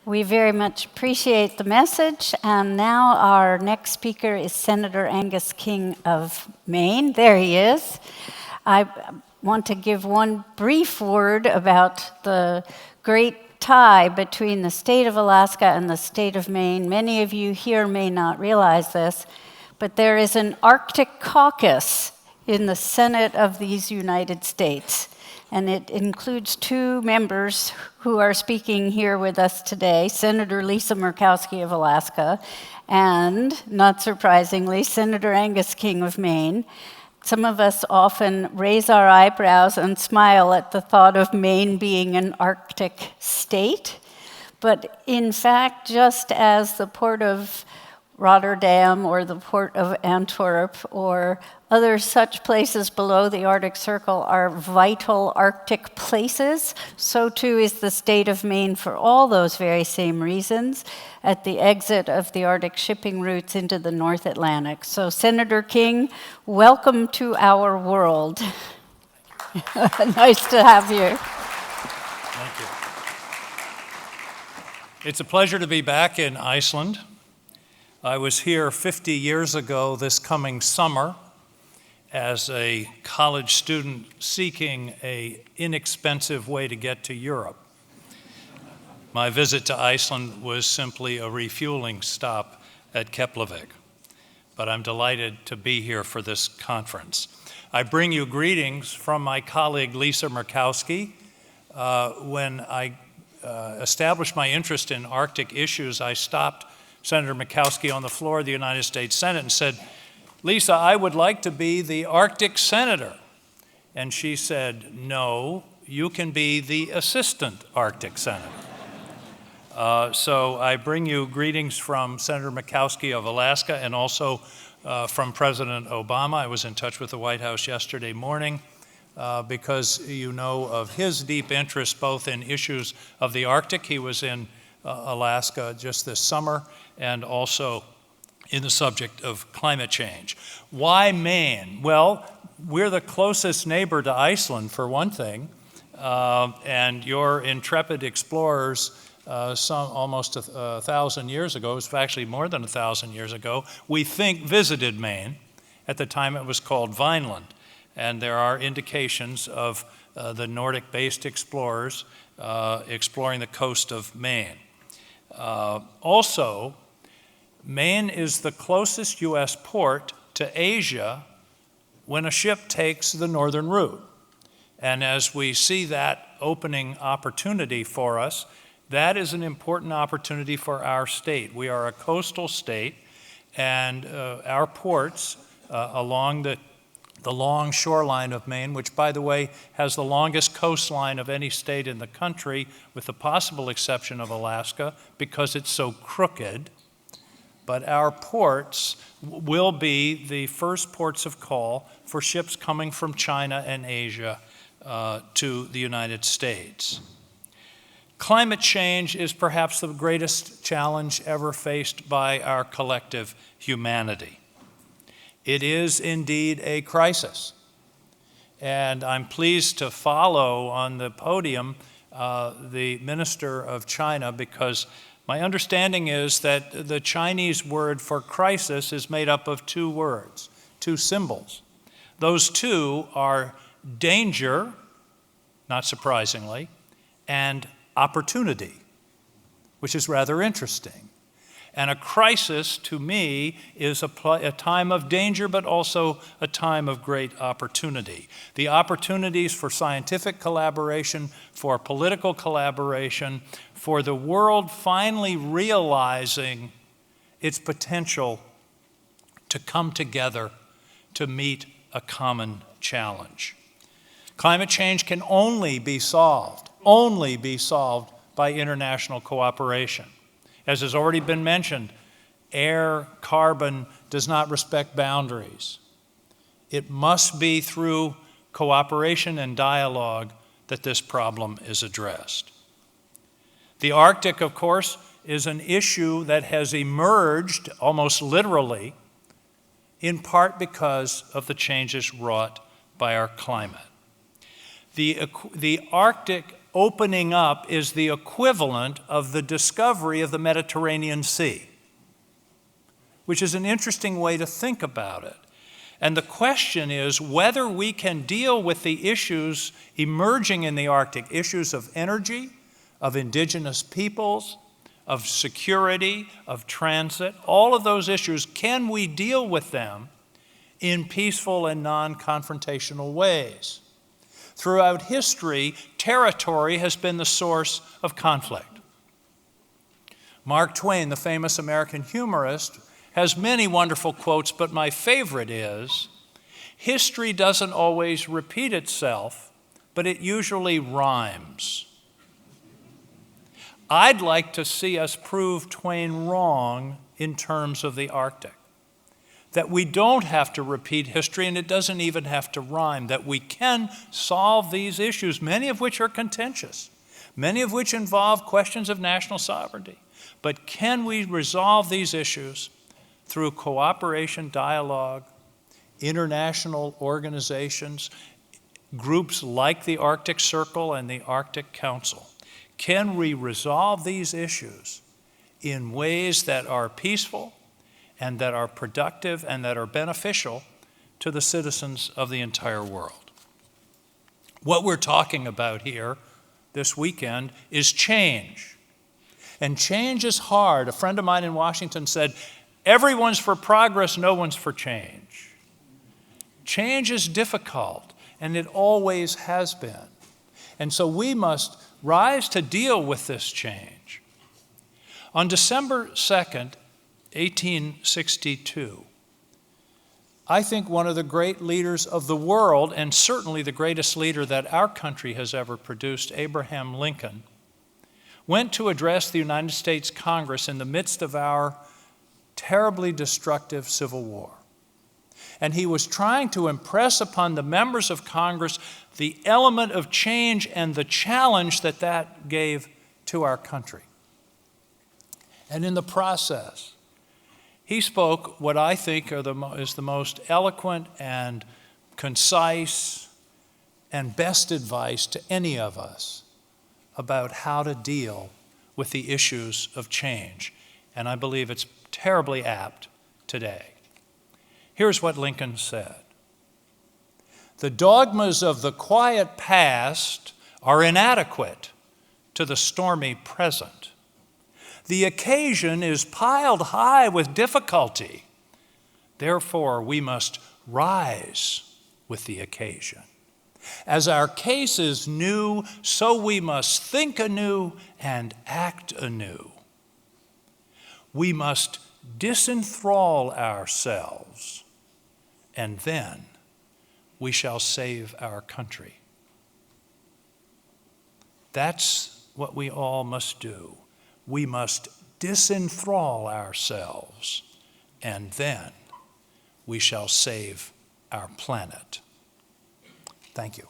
We very much appreciate the message, and now our next speaker is Senator Angus King of Maine. There he is. I want to give one brief word about the great tie between the state of Alaska and the state of Maine. Many of you here may not realize this, but there is an Arctic caucus in the Senate of these United States. And it includes two members who are speaking here with us today, Senator Lisa Murkowski of Alaska, and, not surprisingly, Senator Angus King of Maine. Some of us often raise our eyebrows and smile at the thought of Maine being an Arctic state. But in fact, just as the port of Rotterdam or the port of Antwerp or other such places below the Arctic Circle are vital Arctic places, so too is the state of Maine for all those very same reasons at the exit of the Arctic shipping routes into the North Atlantic. So Senator King, welcome to our world. Nice to have you. Thank you. It's a pleasure to be back in Iceland. I was here 50 years ago this coming summer as a college student seeking an inexpensive way to get to Europe. My visit to Iceland was simply a refueling stop at Keflavik, but I'm delighted to be here for this conference. I bring you greetings from my colleague Lisa Murkowski. When I established my interest in Arctic issues, I stopped Senator Murkowski on the floor of the United States Senate and said, "Lisa, I would like to be the Arctic senator." And she said, "No, you can be the assistant Arctic senator." So I bring you greetings from Senator Murkowski of Alaska and also from President Obama. I was in touch with the White House yesterday morning because you know of his deep interest both in issues of the Arctic. He was in Alaska just this summer, and also in the subject of climate change. Why Maine? Well, we're the closest neighbor to Iceland, for one thing, and your intrepid explorers, almost 1,000 years ago, it was actually more than 1,000 years ago, we think visited Maine. At the time it was called Vineland, and there are indications of the Nordic-based explorers exploring the coast of Maine. Also, Maine is the closest U.S. port to Asia when a ship takes the northern route. And as we see that opening opportunity for us, that is an important opportunity for our state. We are a coastal state, and our ports along the long shoreline of Maine, which, by the way, has the longest coastline of any state in the country, with the possible exception of Alaska, because it's so crooked. But our ports will be the first ports of call for ships coming from China and Asia to the United States. Climate change is perhaps the greatest challenge ever faced by our collective humanity. It is indeed a crisis. And I'm pleased to follow on the podium the Minister of China, because my understanding is that the Chinese word for crisis is made up of two words, two symbols. Those two are danger, not surprisingly, and opportunity, which is rather interesting. And a crisis, to me, is a time of danger, but also a time of great opportunity. The opportunities for scientific collaboration, for political collaboration, for the world finally realizing its potential to come together to meet a common challenge. Climate change can only be solved by international cooperation. As has already been mentioned, air, carbon does not respect boundaries. It must be through cooperation and dialogue that this problem is addressed. The Arctic, of course, is an issue that has emerged almost literally, in part because of the changes wrought by our climate. The Arctic opening up is the equivalent of the discovery of the Mediterranean Sea, which is an interesting way to think about it. And the question is whether we can deal with the issues emerging in the Arctic, issues of energy, of indigenous peoples, of security, of transit, all of those issues, can we deal with them in peaceful and non-confrontational ways? Throughout history, territory has been the source of conflict. Mark Twain, the famous American humorist, has many wonderful quotes, but my favorite is, "History doesn't always repeat itself, but it usually rhymes." I'd like to see us prove Twain wrong in terms of the Arctic. That we don't have to repeat history and it doesn't even have to rhyme, that we can solve these issues, many of which are contentious, many of which involve questions of national sovereignty. But can we resolve these issues through cooperation, dialogue, international organizations, groups like the Arctic Circle and the Arctic Council? Can we resolve these issues in ways that are peaceful and that are productive and that are beneficial to the citizens of the entire world? What we're talking about here this weekend is change. And change is hard. A friend of mine in Washington said, "Everyone's for progress, no one's for change." Change is difficult, and it always has been. And so we must rise to deal with this change. On December 2nd, 1862, I think one of the great leaders of the world, and certainly the greatest leader that our country has ever produced, Abraham Lincoln, went to address the United States Congress in the midst of our terribly destructive Civil War. And he was trying to impress upon the members of Congress the element of change and the challenge that that gave to our country. And in the process, he spoke what I think is the most eloquent and concise and best advice to any of us about how to deal with the issues of change. And I believe it's terribly apt today. Here's what Lincoln said: "The dogmas of the quiet past are inadequate to the stormy present. The occasion is piled high with difficulty. Therefore, we must rise with the occasion. As our case is new, so we must think anew and act anew. We must disenthrall ourselves, and then we shall save our country." That's what we all must do. We must disenthrall ourselves, and then we shall save our planet. Thank you.